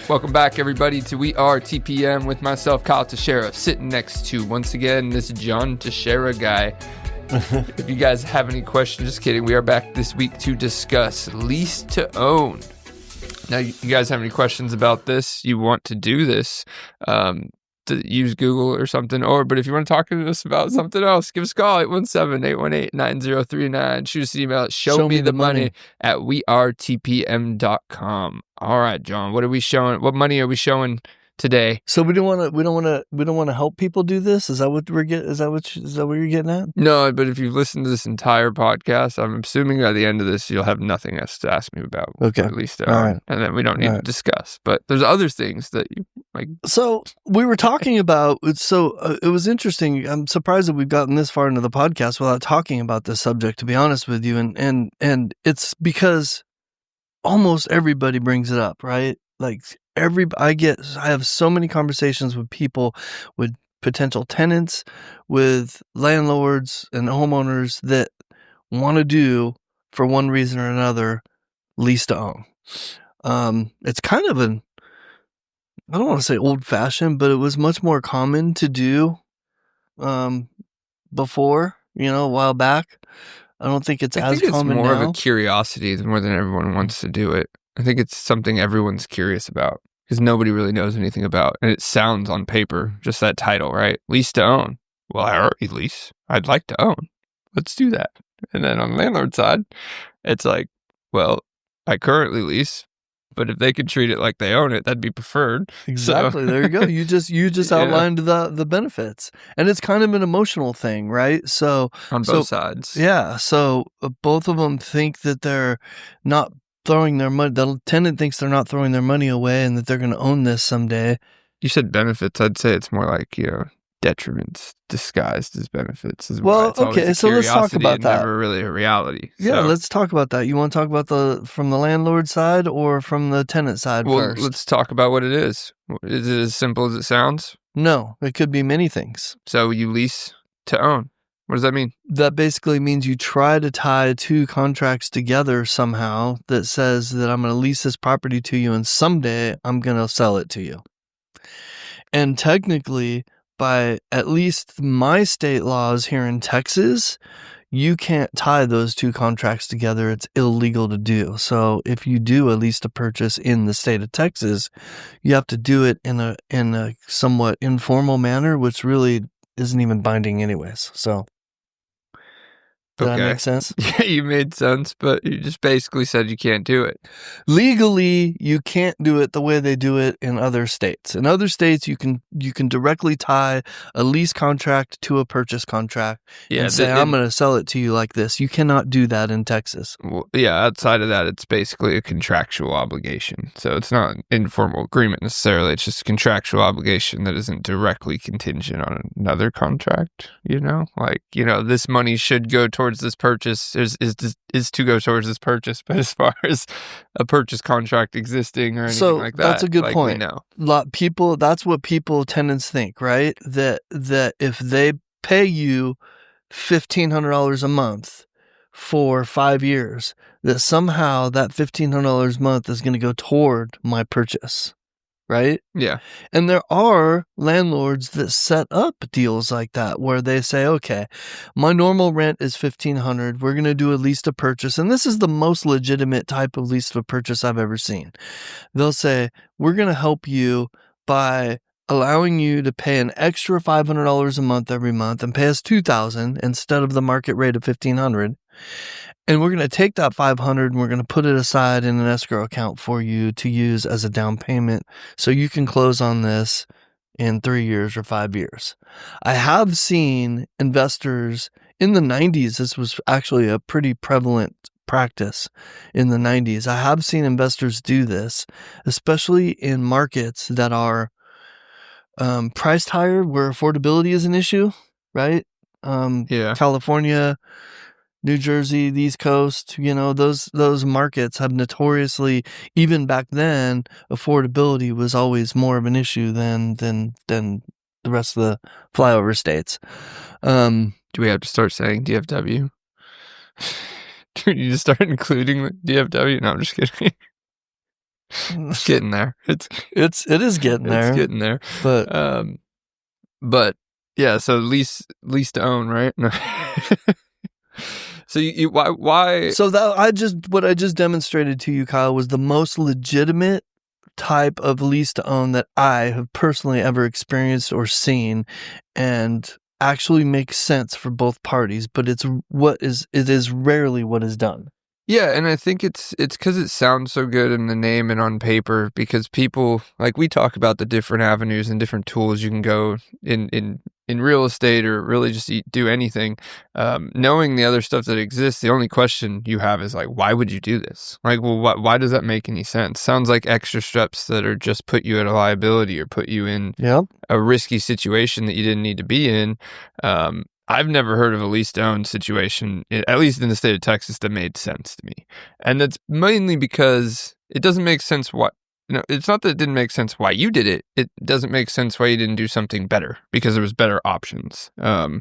Welcome back, everybody, to We Are TPM with myself, Kyle Teixeira, sitting next to, once again, this John Teixeira guy. If you guys have any questions, just kidding, we are back this week to discuss Lease to Own. Now, you guys have any questions about this? You want to do this, to use Google or something, but if you want to talk to us about something else, give us a call, 817-818-9039. Shoot us an email at showmethemoney@wearetpm.com. All right, John, what are we showing? What money are we showing today? So we don't want to help people do this. Is that what we're getting? Is that what you're getting at? No, but if you've listened to this entire podcast, I'm assuming by the end of this, you'll have nothing else to ask me about. Okay. At least, and then we don't need to discuss. But there's other things that you like. So we were talking about. It was interesting. I'm surprised that we've gotten this far into the podcast without talking about this subject. To be honest with you, and it's because almost everybody brings it up, right? Like I have so many conversations with people, with potential tenants, with landlords and homeowners that want to do, for one reason or another, lease to own. It's kind of I don't want to say old fashioned, but it was much more common to do before, a while back. I don't think it's as common now. It's more of a curiosity more than everyone wants to do it. I think it's something everyone's curious about because nobody really knows anything about. And it sounds on paper, just that title, right? Lease to own. Well, I already lease. I'd like to own. Let's do that. And then on the landlord side, it's like, well, I currently lease, but if they could treat it like they own it, that'd be preferred. Exactly. So. There you go. You just outlined the benefits. And it's kind of an emotional thing, right? So on both sides. Yeah. So both of them think that they're not throwing their money. The tenant thinks they're not throwing their money away and that they're going to own this someday. You said benefits. I'd say it's more like, detriments disguised as benefits. Well, okay, so let's talk about that. Never really a reality. Yeah, let's talk about that. You want to talk about from the landlord side or from the tenant side first? Well, let's talk about what it is. Is it as simple as it sounds? No, it could be many things. So you lease to own. What does that mean? That basically means you try to tie two contracts together somehow that says that I'm going to lease this property to you and someday I'm going to sell it to you. And technically, by at least my state laws here in Texas, you can't tie those two contracts together. It's illegal to do. So if you do a lease to purchase in the state of Texas, you have to do it in a somewhat informal manner, which really isn't even binding anyways. So does that make sense? Yeah, you made sense, but you just basically said you can't do it. Legally, you can't do it the way they do it in other states. In other states, you can directly tie a lease contract to a purchase contract and say, I'm going to sell it to you like this. You cannot do that in Texas. Well, yeah, outside of that, it's basically a contractual obligation. So it's not an informal agreement necessarily. It's just a contractual obligation that isn't directly contingent on another contract, this money should go towards this purchase is to go towards this purchase, but as far as a purchase contract existing or anything like that, that's a good point. No, that's what tenants think, right? That if they pay you $1,500 a month for 5 years, that somehow that $1,500 a month is going to go toward my purchase. Right? Yeah. And there are landlords that set up deals like that where they say, okay, my normal rent is $1,500. We're going to do a lease to purchase. And this is the most legitimate type of lease to purchase I've ever seen. They'll say, we're going to help you by allowing you to pay an extra $500 a month every month and pay us $2,000 instead of the market rate of $1,500. And we're going to take that $500 and we're going to put it aside in an escrow account for you to use as a down payment so you can close on this in 3 years or 5 years. I have seen investors in the 90s. This was actually a pretty prevalent practice in the 90s. I have seen investors do this, especially in markets that are priced higher where affordability is an issue, right? California, New Jersey, the East Coast, those markets have notoriously, even back then, affordability was always more of an issue than the rest of the flyover states. Do we have to start saying DFW? Do you just start including DFW? No, I'm just kidding. It's getting there. It is getting there. It's getting there. But yeah, so lease to own, right? No. So you why? So that what I just demonstrated to you, Kyle, was the most legitimate type of lease to own that I have personally ever experienced or seen, and actually makes sense for both parties. But it is rarely what is done. Yeah, and I think it's because it sounds so good in the name and on paper, because people, like, we talk about the different avenues and different tools you can go in real estate, or really just do anything. Knowing the other stuff that exists, the only question you have is like, why would you do this? Like, well, why does that make any sense? Sounds like extra steps that are just put you at a liability or put you in a risky situation that you didn't need to be in. I've never heard of a lease to own situation, at least in the state of Texas, that made sense to me. And that's mainly because it doesn't make sense it's not that it didn't make sense why you did it. It doesn't make sense why you didn't do something better, because there was better options. You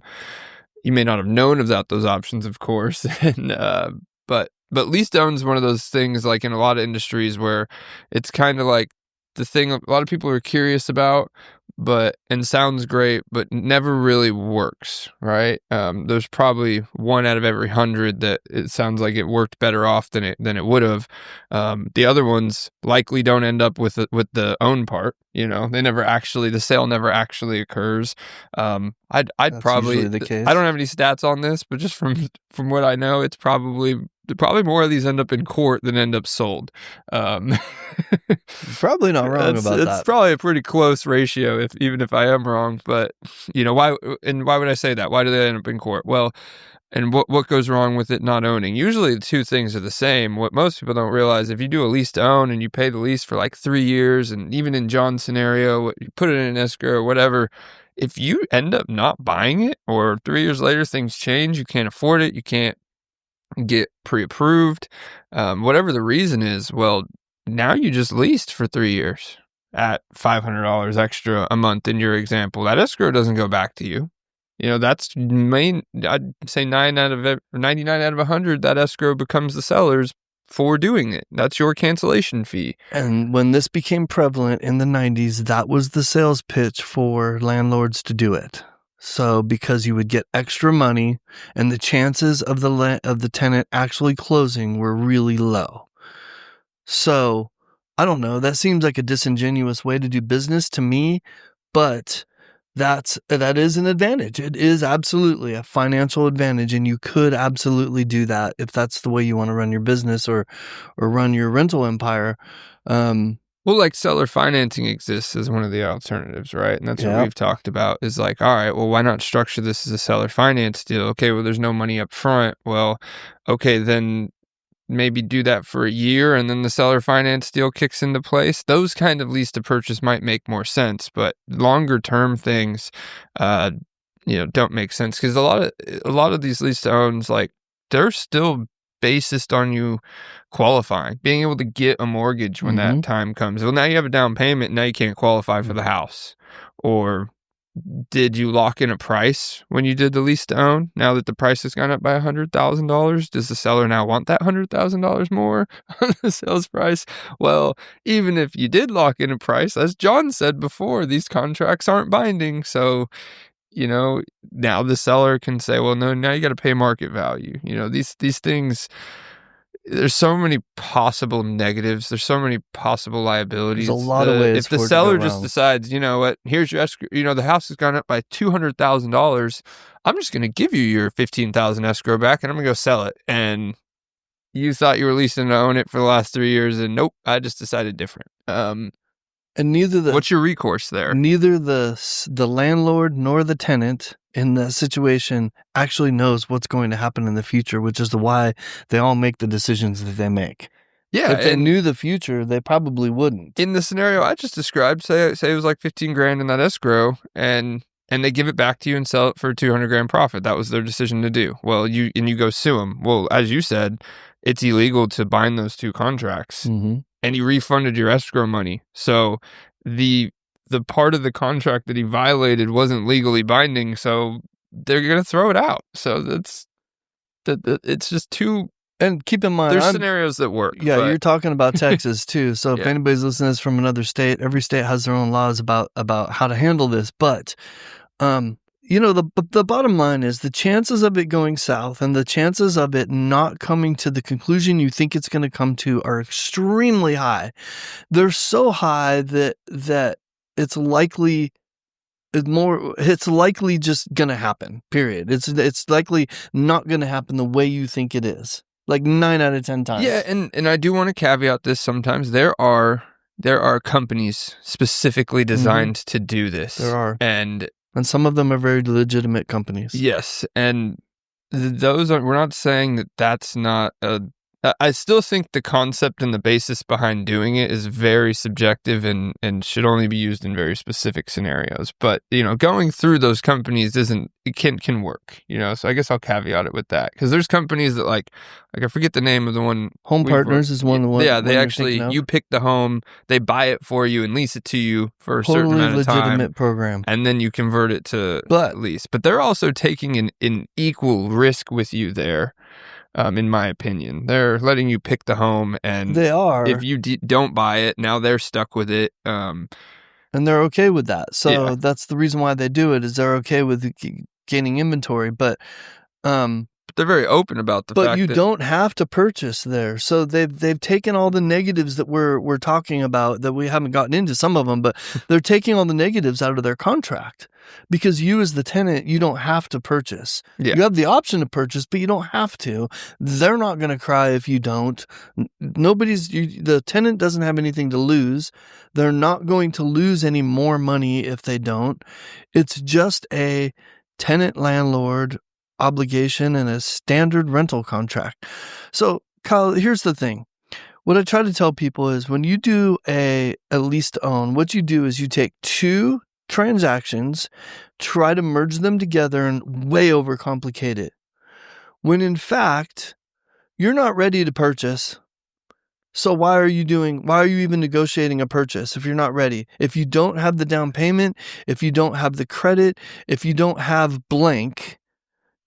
may not have known about those options, of course. And, but lease to own is one of those things, like in a lot of industries, where it's kind of like the thing a lot of people are curious about, and sounds great, but never really works, right? There's probably 1 out of every 100 that it sounds like it worked better off than it would have. The other ones likely don't end up with the own part. The sale never actually occurs. I'd probably, the case. I don't have any stats on this, but just from what I know, it's probably more of these end up in court than end up sold. Probably not wrong about that. It's probably a pretty close ratio, even if I am wrong. But why would I say that? Why do they end up in court? Well, and what goes wrong with it not owning? Usually the two things are the same. What most people don't realize, if you do a lease to own and you pay the lease for like 3 years, and even in John's scenario, you put it in an escrow or whatever, if you end up not buying it, or 3 years later things change, you can't afford it, you can't get pre-approved, whatever the reason is, well, now you just leased for 3 years at $500 extra a month in your example. That escrow doesn't go back to you. That's I'd say 99 out of 100, that escrow becomes the seller's for doing it. That's your cancellation fee. And when this became prevalent in the 90s, that was the sales pitch for landlords to do it. So because you would get extra money, and the chances of the tenant actually closing were really low. So I don't know, that seems like a disingenuous way to do business to me, but that is an advantage. It is absolutely a financial advantage, and you could absolutely do that if that's the way you want to run your business or run your rental empire. Well, like, seller financing exists as one of the alternatives, right? And that's what we've talked about, is like, all right, well, why not structure this as a seller finance deal? Okay, well, there's no money up front. Well, okay, then maybe do that for a year, and then the seller finance deal kicks into place. Those kind of lease to purchase might make more sense, but longer term things, don't make sense, because a lot of these lease to owns, like, they're still based on you qualifying, being able to get a mortgage when that time comes. Well, now you have a down payment, now you can't qualify for the house. Or did you lock in a price when you did the lease to own? Now that the price has gone up by $100,000, does the seller now want that $100,000 more on the sales price? Well, even if you did lock in a price, as John said before, these contracts aren't binding. So, now the seller can say, well, no, now you got to pay market value. These things, there's so many possible negatives. There's so many possible liabilities. There's a lot of ways. If the seller just decides, what, here's your escrow, the house has gone up by $200,000. I'm just going to give you your $15,000 escrow back, and I'm going to go sell it. And you thought you were leasing to own it for the last 3 years, and nope, I just decided different. And what's your recourse there? Neither the landlord nor the tenant in that situation actually knows what's going to happen in the future, which is why they all make the decisions that they make. Yeah, if they knew the future, they probably wouldn't. In the scenario I just described, say it was like $15,000 in that escrow, and they give it back to you and sell it for $200,000 profit. That was their decision to do. Well, you go sue them. Well, as you said, it's illegal to bind those two contracts. And he refunded your escrow money. So the part of the contract that he violated wasn't legally binding, so they're going to throw it out. So it's just too And keep in mind, There's scenarios that work. Yeah, but you're talking about Texas too. So if Yeah. anybody's listening to this from another state, every state has their own laws about how to handle this. But the bottom line is the chances of it going south and the chances of it not coming to the conclusion you think it's going to come to are extremely high. They're so high that it's likely just going to happen. Period. It's likely not going to happen the way you think it is. Like 9 out of 10 times. Yeah, and I do want to caveat this. Sometimes there are companies specifically designed to do this. There are. And some of them are very legitimate companies. Yes, and we're not saying that that's not I still think the concept and the basis behind doing it is very subjective and should only be used in very specific scenarios. But, going through those companies can work, so I guess I'll caveat it with that. Because there's companies that like I forget the name of the one. Home Partners is one of the ones. Yeah, they actually, you pick the home, they buy it for you and lease it to you for a certain amount of time. Totally legitimate program. And then you convert it to lease. But they're also taking an equal risk with you there. In my opinion, they're letting you pick the home, and they are. If you don't buy it, now they're stuck with it, and they're okay with that. So that's the reason why they do it, is they're okay with gaining inventory. But they're very open about the fact that you don't have to purchase there. So they've taken all the negatives that we're talking about, that we haven't gotten into some of them, but they're taking all the negatives out of their contract. Because you as the tenant, you don't have to purchase. Yeah. You have the option to purchase, but you don't have to. They're not going to cry if you don't. The tenant doesn't have anything to lose. They're not going to lose any more money if they don't. It's just a tenant-landlord obligation and a standard rental contract. So, Kyle, here's the thing. What I try to tell people is when you do a lease to own, what you do is you take two transactions, try to merge them together and way overcomplicate it. When in fact, you're not ready to purchase. So why are you even negotiating a purchase if you're not ready? If you don't have the down payment, if you don't have the credit, if you don't have blank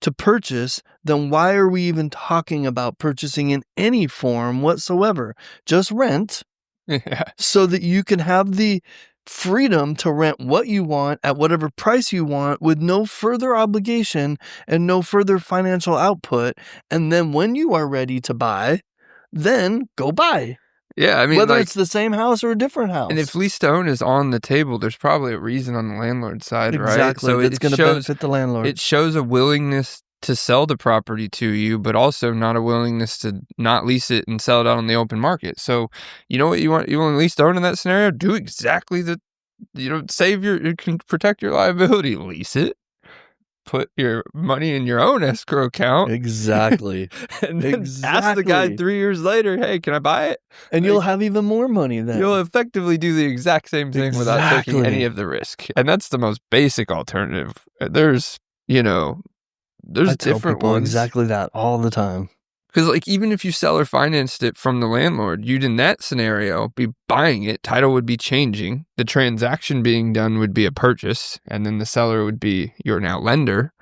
to purchase, then why are we even talking about purchasing in any form whatsoever? Just rent so that you can have the freedom to rent what you want at whatever price you want with no further obligation and no further financial output. And then when you are ready to buy, then go buy. Yeah, I mean, whether it's the same house or a different house. And if lease to own is on the table, there's probably a reason on the landlord side, right? Exactly. So it's going to benefit the landlord. It shows a willingness to sell the property to you, but also not a willingness to not lease it and sell it out on the open market. So, you know what you want lease to own in that scenario? Do exactly you can protect your liability, lease it, put your money in your own escrow account. Exactly. And then ask the guy 3 years later, hey, can I buy it? And you'll have even more money then. You'll effectively do the exact same thing without taking any of the risk. And that's the most basic alternative. There's I tell different people ones. Exactly that all the time. Because even if you sell or financed it from the landlord, you'd in that scenario be buying it. Title would be changing. The transaction being done would be a purchase. And then the seller would be your now lender.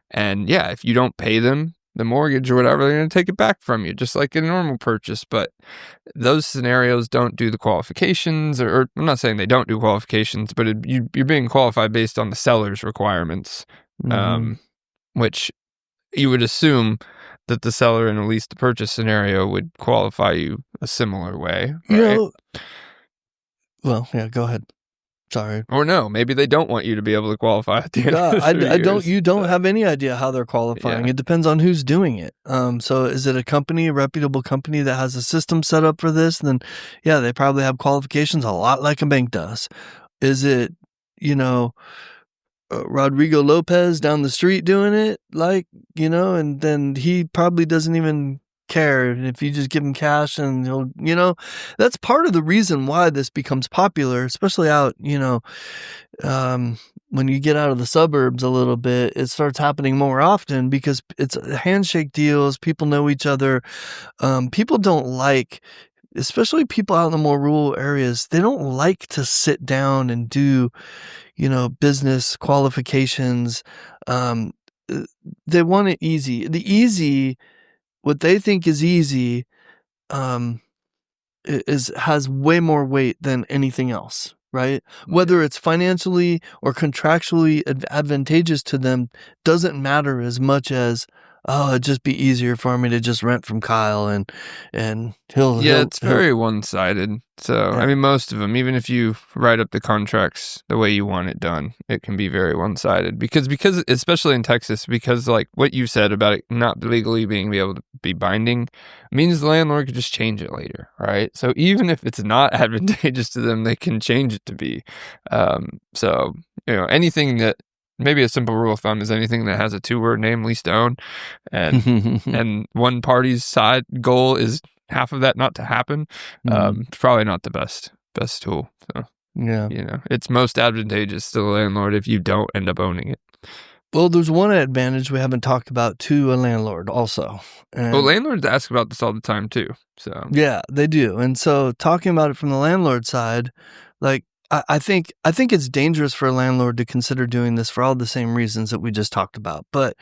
And yeah, if you don't pay them the mortgage or whatever, they're going to take it back from you, just like a normal purchase. But those scenarios don't do the qualifications, or I'm not saying they don't do qualifications, but you're being qualified based on the seller's requirements. Which you would assume that the seller in a lease to purchase scenario would qualify you a similar way. Right? Well, yeah, go ahead. Sorry. Or no, maybe they don't want you to be able to qualify at the end of the 3 years. You don't have any idea how they're qualifying. Yeah. It depends on who's doing it. So is it a reputable company that has a system set up for this? Then yeah, they probably have qualifications a lot like a bank does. Is it, Rodrigo Lopez down the street doing it, and then he probably doesn't even care if you just give him cash and he'll, that's part of the reason why this becomes popular, especially out, when you get out of the suburbs a little bit, it starts happening more often because it's handshake deals. People know each other. People don't like, especially people out in the more rural areas, they don't like to sit down and do, business qualifications. They want it easy. The easy what they think is easy has way more weight than anything else, right? Whether it's financially or contractually advantageous to them doesn't matter as much as, oh, it'd just be easier for me to just rent from Kyle and he'll it's very one-sided. So, Yeah. I mean, most of them, even if you write up the contracts the way you want it done, it can be very one-sided because especially in Texas, because like what you said about it not legally being able to be binding means the landlord could just change it later, right? So even if it's not advantageous to them, they can change it to be. So, anything that, maybe a simple rule of thumb is anything that has a 2-word name, lease to own, and one party's side goal is half of that not to happen. It's probably not the best tool. So, it's most advantageous to the landlord if you don't end up owning it. Well, there's one advantage we haven't talked about to a landlord also. Well, landlords ask about this all the time too. So yeah, they do. And so talking about it from the landlord side, like I think it's dangerous for a landlord to consider doing this for all the same reasons that we just talked about. But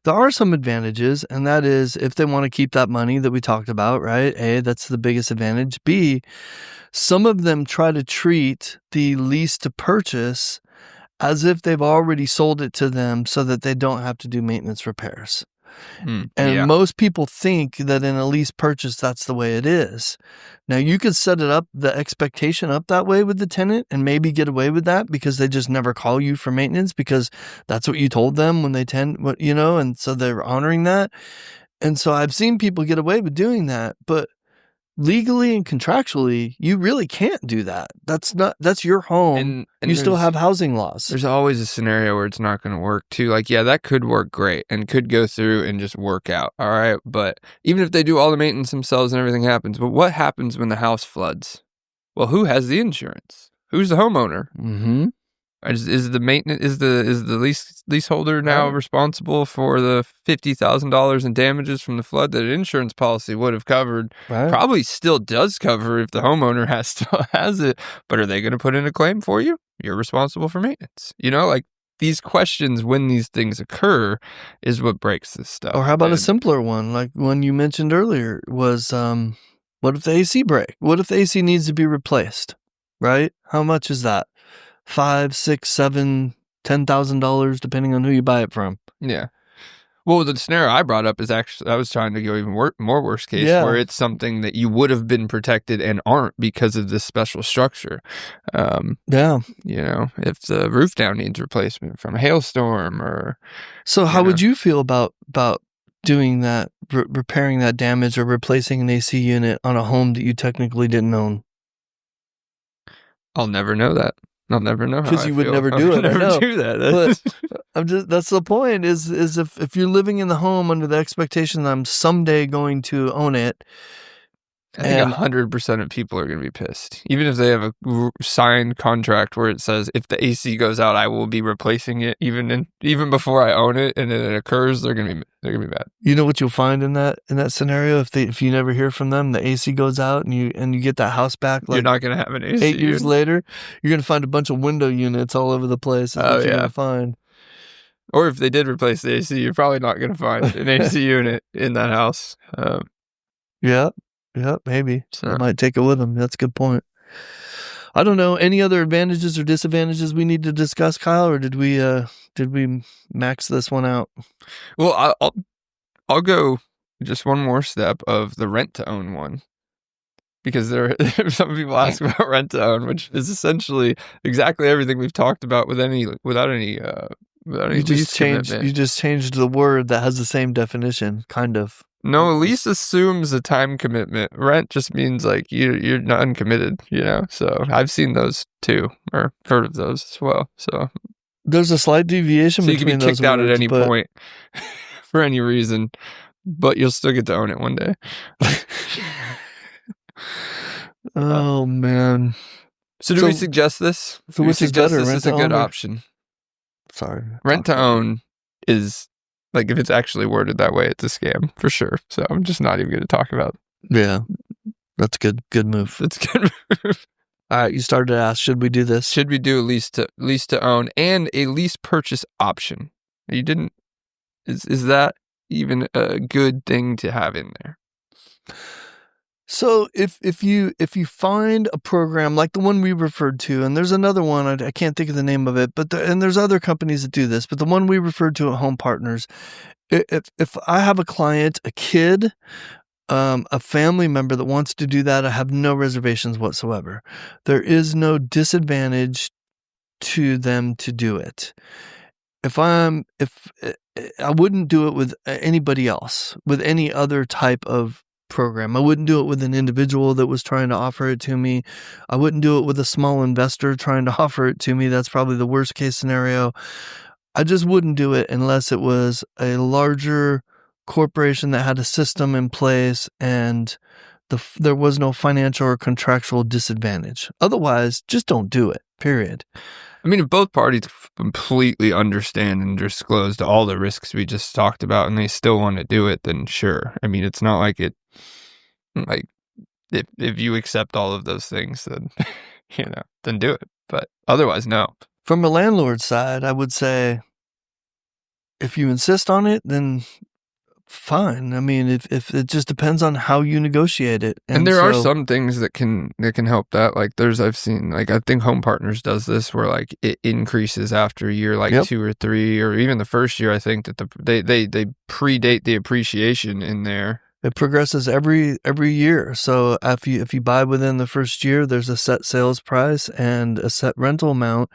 there are some advantages, and that is if they want to keep that money that we talked about, right? A, that's the biggest advantage. B, some of them try to treat the lease to purchase as if they've already sold it to them so that they don't have to do maintenance repairs. And most people think that in a lease purchase, that's the way it is. Now, you could set it up, the expectation up that way with the tenant and maybe get away with that because they just never call you for maintenance because that's what you told them when they and so they're honoring that. And so I've seen people get away with doing that, but legally and contractually, you really can't do that. That's your home. And you still have housing laws. There's always a scenario where it's not going to work too. Like, that could work great and could go through and just work out. All right. But even if they do all the maintenance themselves and everything happens, but what happens when the house floods? Well, who has the insurance? Who's the homeowner? Mm-hmm. Is the maintenance is the leaseholder now responsible for the $50,000 in damages from the flood that an insurance policy would have covered? Right. Probably still does cover if the homeowner has it, but are they going to put in a claim for you? You're responsible for maintenance. Like these questions when these things occur is what breaks this stuff. Or how about a simpler one, like one you mentioned earlier was what if the AC breaks? What if the AC needs to be replaced? Right? How much is that? $5,000, $6,000, $7,000, $10,000, depending on who you buy it from. Yeah. Well, the scenario I brought up is actually, I was trying to go even more worst case, where it's something that you would have been protected and aren't because of this special structure. If the roof down needs replacement from a hailstorm or. So how would you feel about doing that, repairing that damage or replacing an AC unit on a home that you technically didn't own? I'll never know that. I'll never know how because you would never do it. Never do that. But that's the point. Is if you're living in the home under the expectation that I'm someday going to own it, I think 100% of people are going to be pissed, even if they have a signed contract where it says if the AC goes out, I will be replacing it, even before I own it, and then it occurs, they're going to be mad. You know what you'll find in that scenario if you never hear from them, the AC goes out and you get that house back. Like, you're not going to have an AC. 8 years later, you're going to find a bunch of window units all over the place. Is what you're going to find. Or if they did replace the AC, you're probably not going to find an AC unit in that house. Yeah, maybe. So. They might take it with them. That's a good point. I don't know. Any other advantages or disadvantages we need to discuss, Kyle, or did we max this one out? Well, I'll go just one more step of the rent to own one, because there some people ask about rent to own, which is essentially exactly everything we've talked about without any you just changed the word that has the same definition, kind of. No, lease assumes a time commitment. Rent just means like you're not uncommitted, So I've seen those too, or heard of those as well. So there's a slight deviation between those. So you can be kicked out at any point for any reason, but you'll still get to own it one day. Oh man! So do we suggest this? So which is better? This is a good option. Sorry, rent to own is. Like, if it's actually worded that way, it's a scam for sure. So I'm just not even going to talk about it. Yeah, that's good. Good move. That's a good move. All right, you started to ask, should we do this? Should we do a lease to own and a lease purchase option? You didn't. Is that even a good thing to have in there? So if you find a program like the one we referred to, and there's another one, I can't think of the name of it, but and there's other companies that do this, but the one we referred to at Home Partners, if I have a client, a kid, a family member that wants to do that, I have no reservations whatsoever. There is no disadvantage to them to do it. If I wouldn't do it with anybody else, with any other type of program. I wouldn't do it with an individual that was trying to offer it to me. I wouldn't do it with a small investor trying to offer it to me. That's probably the worst case scenario. I just wouldn't do it unless it was a larger corporation that had a system in place and there was no financial or contractual disadvantage. Otherwise, just don't do it, period. I mean, if both parties completely understand and disclosed all the risks we just talked about and they still want to do it, then sure. I mean, it's not like if you accept all of those things, then, then do it. But otherwise, no. From a landlord side, I would say if you insist on it, then fine. I mean, if it just depends on how you negotiate it. And there are some things that can help that. Like I've seen, I think Home Partners does this where like it increases after year, like 2 or 3, or even the first year. I think that they predate the appreciation in there. It progresses every year. So if you buy within the first year, there's a set sales price and a set rental amount.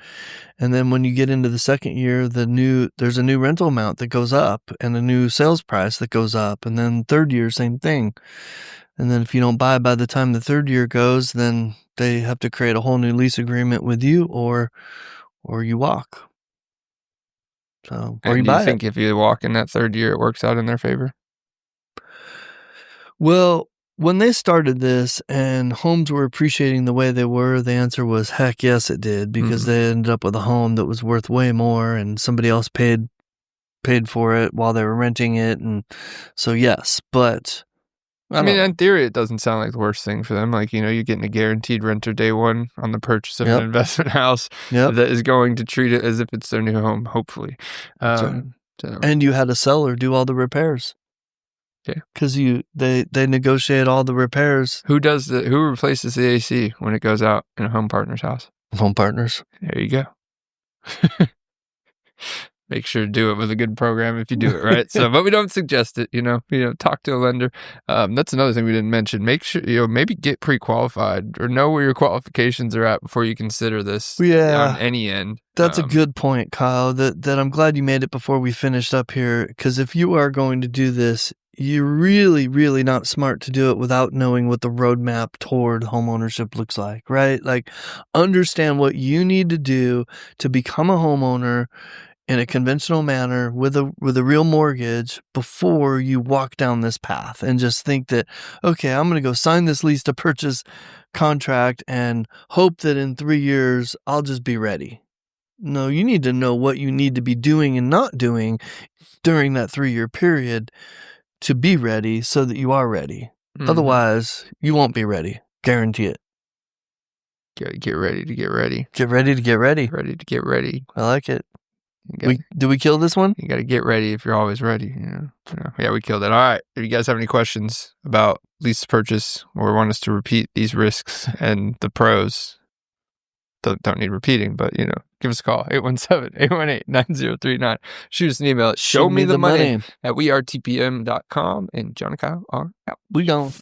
And then when you get into the second year, there's a new rental amount that goes up and a new sales price that goes up. And then third year, same thing. And then if you don't buy by the time the third year goes, then they have to create a whole new lease agreement with you, or you walk. So, or you buy it. You think if you walk in that third year, it works out in their favor? Well, when they started this and homes were appreciating the way they were, the answer was heck yes, it did, because they ended up with a home that was worth way more and somebody else paid for it while they were renting it. And so, yes, but I mean, in theory, it doesn't sound like the worst thing for them. Like, you're getting a guaranteed renter day one on the purchase of an investment house that is going to treat it as if it's their new home, hopefully. And you had a seller do all the repairs. Okay. Because they negotiate all the repairs. Who replaces the AC when it goes out in a Home Partner's house? Home Partners. There you go. Make sure to do it with a good program if you do it right. But we don't suggest it. Talk to a lender. That's another thing we didn't mention. Make sure maybe get pre-qualified or know where your qualifications are at before you consider this. On any end. That's a good point, Kyle. That I'm glad you made it before we finished up here. Because if you are going to do this, you're really, really not smart to do it without knowing what the roadmap toward homeownership looks like, right? Like, understand what you need to do to become a homeowner in a conventional manner with a real mortgage before you walk down this path and just think that, okay, I'm going to go sign this lease to purchase contract and hope that in 3 years I'll just be ready. No, you need to know what you need to be doing and not doing during that 3-year period to be ready so that you are ready. Otherwise, you won't be ready. Guarantee it. Get ready to get ready. Get ready to get ready. Ready to get ready. I like it. Did we kill this one? You got to get ready if you're always ready. Yeah, we killed it. All right. If you guys have any questions about lease purchase or want us to repeat these risks and the pros, don't need repeating, but give us a call, 817-818-9039. Shoot us an email at showmethemoney at weartpm.com, and John and Kyle are out. We gone.